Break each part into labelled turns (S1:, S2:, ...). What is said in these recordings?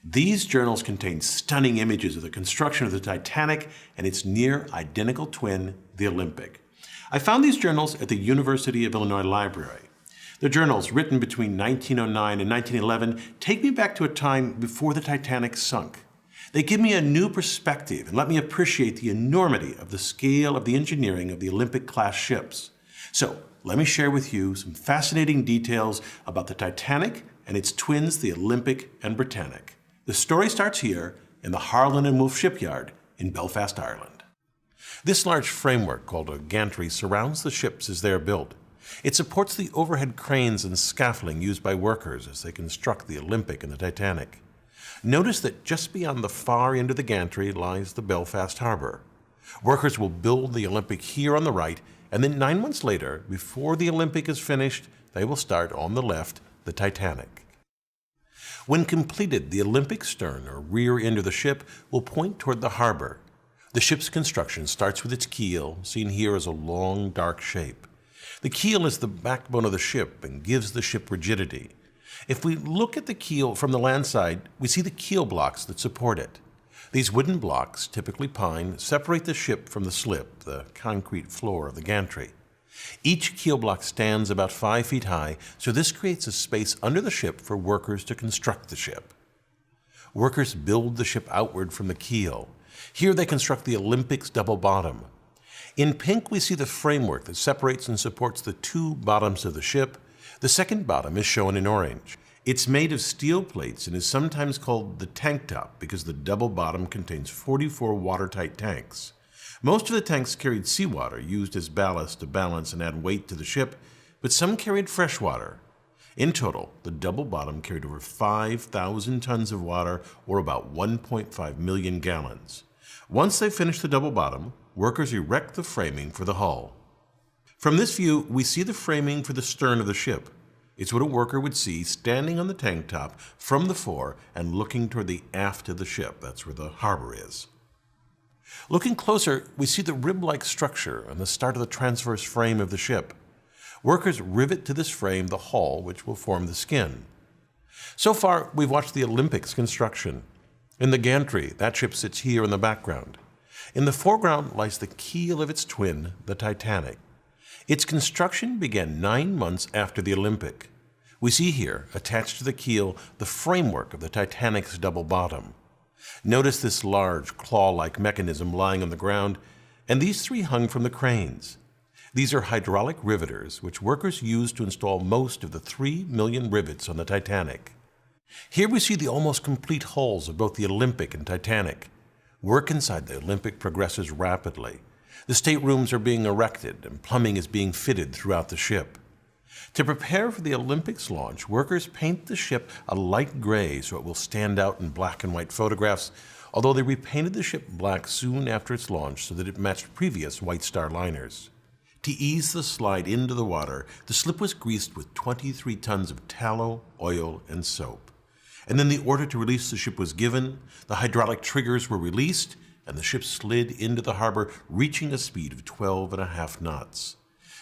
S1: These journals contain stunning images of the construction of the Titanic and its near-identical twin, the Olympic. I found these journals at the University of Illinois Library. The journals, written between 1909 and 1911, take me back to a time before the Titanic sunk. They give me a new perspective and let me appreciate the enormity of the scale of the engineering of the Olympic-class ships. So, let me share with you some fascinating details about the Titanic and its twins, the Olympic and Britannic. The story starts here in the Harland and Wolff shipyard in Belfast, Ireland. This large framework, called a gantry, surrounds the ships as they are built. It supports the overhead cranes and scaffolding used by workers as they construct the Olympic and the Titanic. Notice that just beyond the far end of the gantry lies the Belfast harbor. Workers will build the Olympic here on the right, and then 9 months later, before the Olympic is finished, they will start on the left the Titanic. When completed, the Olympic stern, or rear end of the ship, will point toward the harbor. The ship's construction starts with its keel, seen here as a long, dark shape. The keel is the backbone of the ship and gives the ship rigidity. If we look at the keel from the land side, we see the keel blocks that support it. These wooden blocks, typically pine, separate the ship from the slip, the concrete floor of the gantry. Each keel block stands about 5 feet high, so this creates a space under the ship for workers to construct the ship. Workers build the ship outward from the keel. Here they construct the Olympic's double bottom. In pink, we see the framework that separates and supports the two bottoms of the ship. The second bottom is shown in orange. It's made of steel plates and is sometimes called the tank top because the double bottom contains 44 watertight tanks. Most of the tanks carried seawater used as ballast to balance and add weight to the ship, but some carried fresh water. In total, the double bottom carried over 5,000 tons of water, or about 1.5 million gallons. Once they finish the double bottom, workers erect the framing for the hull. From this view, we see the framing for the stern of the ship. It's what a worker would see standing on the tank top from the fore and looking toward the aft of the ship. That's where the harbor is. Looking closer, we see the rib-like structure on the start of the transverse frame of the ship. Workers rivet to this frame the hull, which will form the skin. So far, we've watched the Olympic's construction. In the gantry, that ship sits here in the background. In the foreground lies the keel of its twin, the Titanic. Its construction began 9 months after the Olympic. We see here, attached to the keel, the framework of the Titanic's double bottom. Notice this large, claw-like mechanism lying on the ground, and these three hung from the cranes. These are hydraulic riveters, which workers used to install most of the 3 million rivets on the Titanic. Here we see the almost complete hulls of both the Olympic and Titanic. Work inside the Olympic progresses rapidly. The staterooms are being erected, and plumbing is being fitted throughout the ship. To prepare for the Olympic's launch, workers paint the ship a light gray so it will stand out in black and white photographs, although they repainted the ship black soon after its launch so that it matched previous White Star liners. To ease the slide into the water, the slip was greased with 23 tons of tallow, oil, and soap. And then the order to release the ship was given, the hydraulic triggers were released, and the ship slid into the harbor, reaching a speed of 12.5 knots.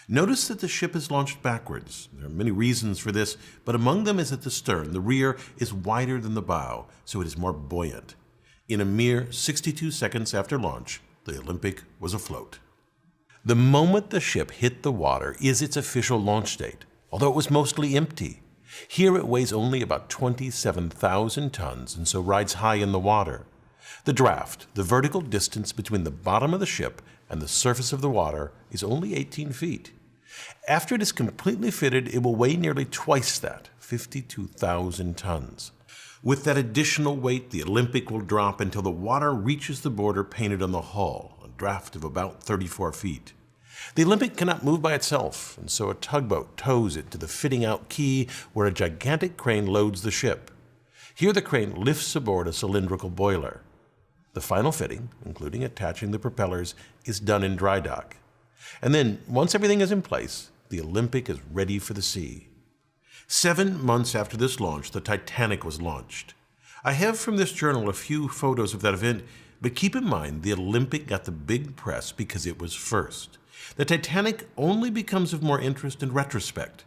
S1: Notice that the ship is launched backwards. There are many reasons for this, but among them is that the stern, the rear, is wider than the bow, so it is more buoyant. In a mere 62 seconds after launch, the Olympic was afloat. The moment the ship hit the water is its official launch date, although it was mostly empty. Here it weighs only about 27,000 tons and so rides high in the water. The draft, the vertical distance between the bottom of the ship and the surface of the water, is only 18 feet. After it is completely fitted, it will weigh nearly twice that, 52,000 tons. With that additional weight, the Olympic will drop until the water reaches the border painted on the hull, a draft of about 34 feet. The Olympic cannot move by itself, and so a tugboat tows it to the fitting out quay where a gigantic crane loads the ship. Here the crane lifts aboard a cylindrical boiler. The final fitting, including attaching the propellers, is done in dry dock. And then, once everything is in place, the Olympic is ready for the sea. 7 months after this launch, the Titanic was launched. I have from this journal a few photos of that event, but keep in mind the Olympic got the big press because it was first. The Titanic only becomes of more interest in retrospect.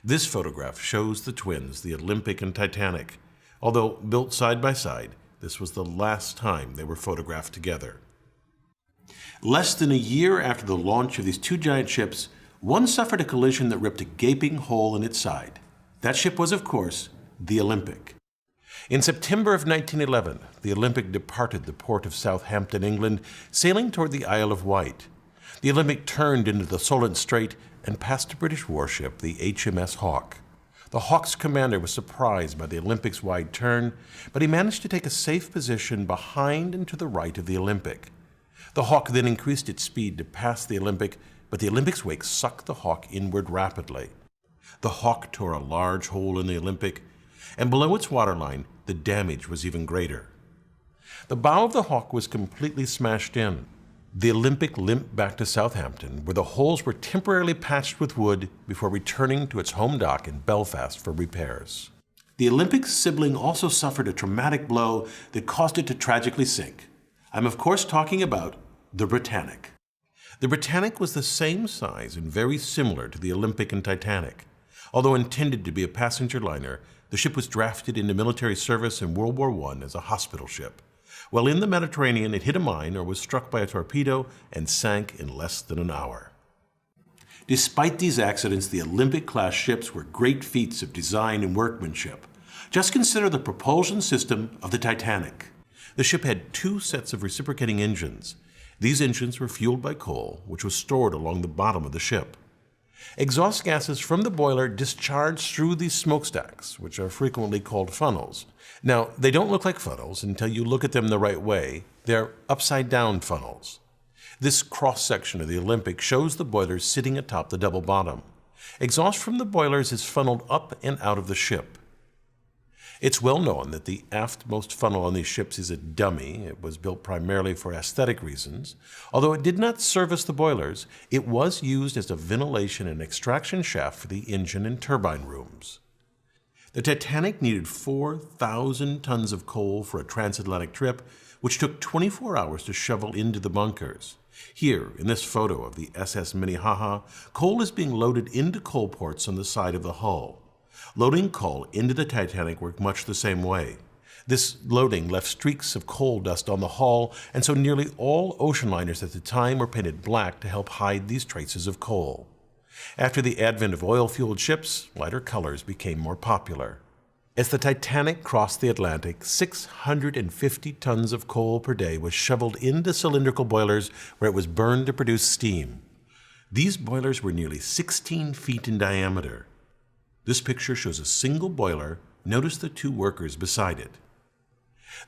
S1: This photograph shows the twins, the Olympic and Titanic. Although built side by side, this was the last time they were photographed together. Less than a year after the launch of these two giant ships, one suffered a collision that ripped a gaping hole in its side. That ship was, of course, the Olympic. In September of 1911, the Olympic departed the port of Southampton, England, sailing toward the Isle of Wight. The Olympic turned into the Solent Strait and passed a British warship, the HMS Hawke. The Hawke's commander was surprised by the Olympic's wide turn, but he managed to take a safe position behind and to the right of the Olympic. The Hawke then increased its speed to pass the Olympic, but the Olympic's wake sucked the Hawke inward rapidly. The Hawke tore a large hole in the Olympic, and below its waterline, the damage was even greater. The bow of the Hawke was completely smashed in. The Olympic limped back to Southampton, where the holes were temporarily patched with wood before returning to its home dock in Belfast for repairs. The Olympic's sibling also suffered a traumatic blow that caused it to tragically sink. I'm of course talking about the Britannic. The Britannic was the same size and very similar to the Olympic and Titanic. Although intended to be a passenger liner, the ship was drafted into military service in World War I as a hospital ship. While in the Mediterranean, it hit a mine or was struck by a torpedo and sank in less than an hour. Despite these accidents, the Olympic-class ships were great feats of design and workmanship. Just consider the propulsion system of the Titanic. The ship had two sets of reciprocating engines. These engines were fueled by coal, which was stored along the bottom of the ship. Exhaust gases from the boiler discharged through these smokestacks, which are frequently called funnels. Now, they don't look like funnels until you look at them the right way. They're upside-down funnels. This cross-section of the Olympic shows the boilers sitting atop the double bottom. Exhaust from the boilers is funneled up and out of the ship. It's well known that the aftmost funnel on these ships is a dummy. It was built primarily for aesthetic reasons. Although it did not service the boilers, it was used as a ventilation and extraction shaft for the engine and turbine rooms. The Titanic needed 4,000 tons of coal for a transatlantic trip, which took 24 hours to shovel into the bunkers. Here, in this photo of the SS Minnehaha, coal is being loaded into coal ports on the side of the hull. Loading coal into the Titanic worked much the same way. This loading left streaks of coal dust on the hull, and so nearly all ocean liners at the time were painted black to help hide these traces of coal. After the advent of oil-fueled ships, lighter colors became more popular. As the Titanic crossed the Atlantic, 650 tons of coal per day was shoveled into cylindrical boilers where it was burned to produce steam. These boilers were nearly 16 feet in diameter. This picture shows a single boiler. Notice the two workers beside it.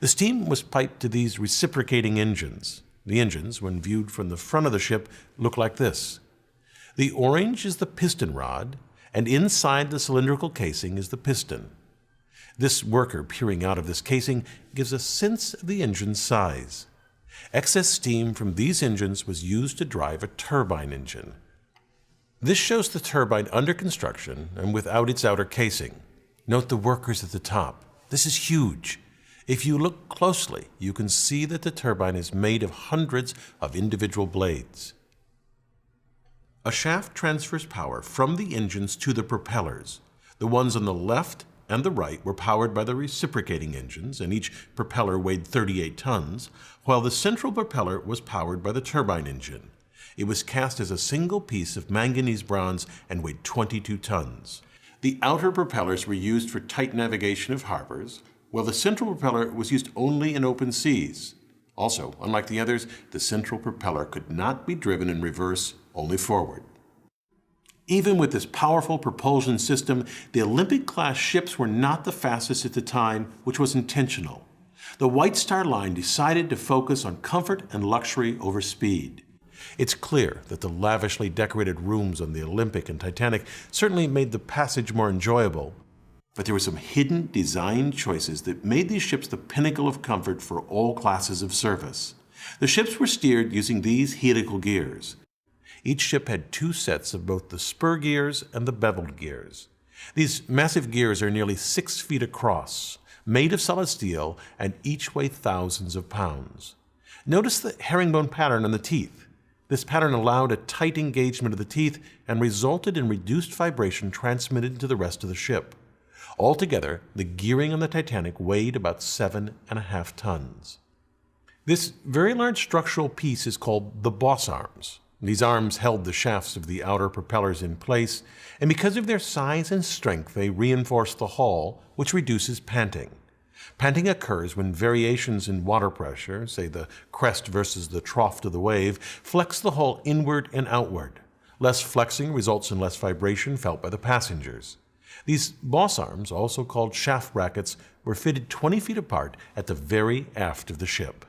S1: The steam was piped to these reciprocating engines. The engines, when viewed from the front of the ship, look like this. The orange is the piston rod, and inside the cylindrical casing is the piston. This worker peering out of this casing gives a sense of the engine's size. Excess steam from these engines was used to drive a turbine engine. This shows the turbine under construction and without its outer casing. Note the workers at the top. This is huge. If you look closely, you can see that the turbine is made of hundreds of individual blades. A shaft transfers power from the engines to the propellers. The ones on the left and the right were powered by the reciprocating engines, and each propeller weighed 38 tons, while the central propeller was powered by the turbine engine. It was cast as a single piece of manganese bronze and weighed 22 tons. The outer propellers were used for tight navigation of harbors, while the central propeller was used only in open seas. Also, unlike the others, the central propeller could not be driven in reverse, only forward. Even with this powerful propulsion system, the Olympic-class ships were not the fastest at the time, which was intentional. The White Star Line decided to focus on comfort and luxury over speed. It's clear that the lavishly decorated rooms on the Olympic and Titanic certainly made the passage more enjoyable, but there were some hidden design choices that made these ships the pinnacle of comfort for all classes of service. The ships were steered using these helical gears. Each ship had two sets of both the spur gears and the beveled gears. These massive gears are nearly 6 feet across, made of solid steel, and each weigh thousands of pounds. Notice the herringbone pattern on the teeth. This pattern allowed a tight engagement of the teeth and resulted in reduced vibration transmitted to the rest of the ship. Altogether, the gearing on the Titanic weighed about 7.5 tons. This very large structural piece is called the boss arms. These arms held the shafts of the outer propellers in place, and because of their size and strength, they reinforce the hull, which reduces panting. Panting occurs when variations in water pressure, say the crest versus the trough of the wave, flex the hull inward and outward. Less flexing results in less vibration felt by the passengers. These boss arms, also called shaft brackets, were fitted 20 feet apart at the very aft of the ship.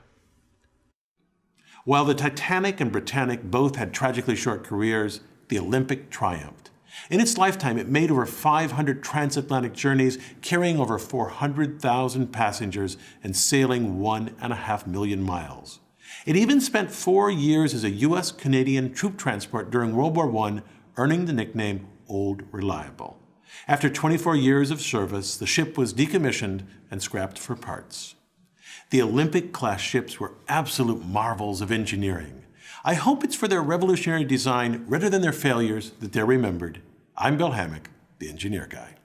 S1: While the Titanic and Britannic both had tragically short careers, the Olympic triumphed. In its lifetime, it made over 500 transatlantic journeys, carrying over 400,000 passengers and sailing 1.5 million miles. It even spent 4 years as a U.S.-Canadian troop transport during World War I, earning the nickname Old Reliable. After 24 years of service, the ship was decommissioned and scrapped for parts. The Olympic-class ships were absolute marvels of engineering. I hope it's for their revolutionary design rather than their failures that they're remembered. I'm Bill Hammack, the Engineer Guy.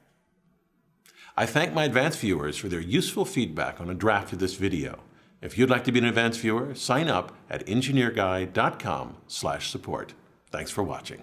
S1: I thank my advanced viewers for their useful feedback on a draft of this video. If you'd like to be an advanced viewer, sign up at engineerguy.com/support. Thanks for watching.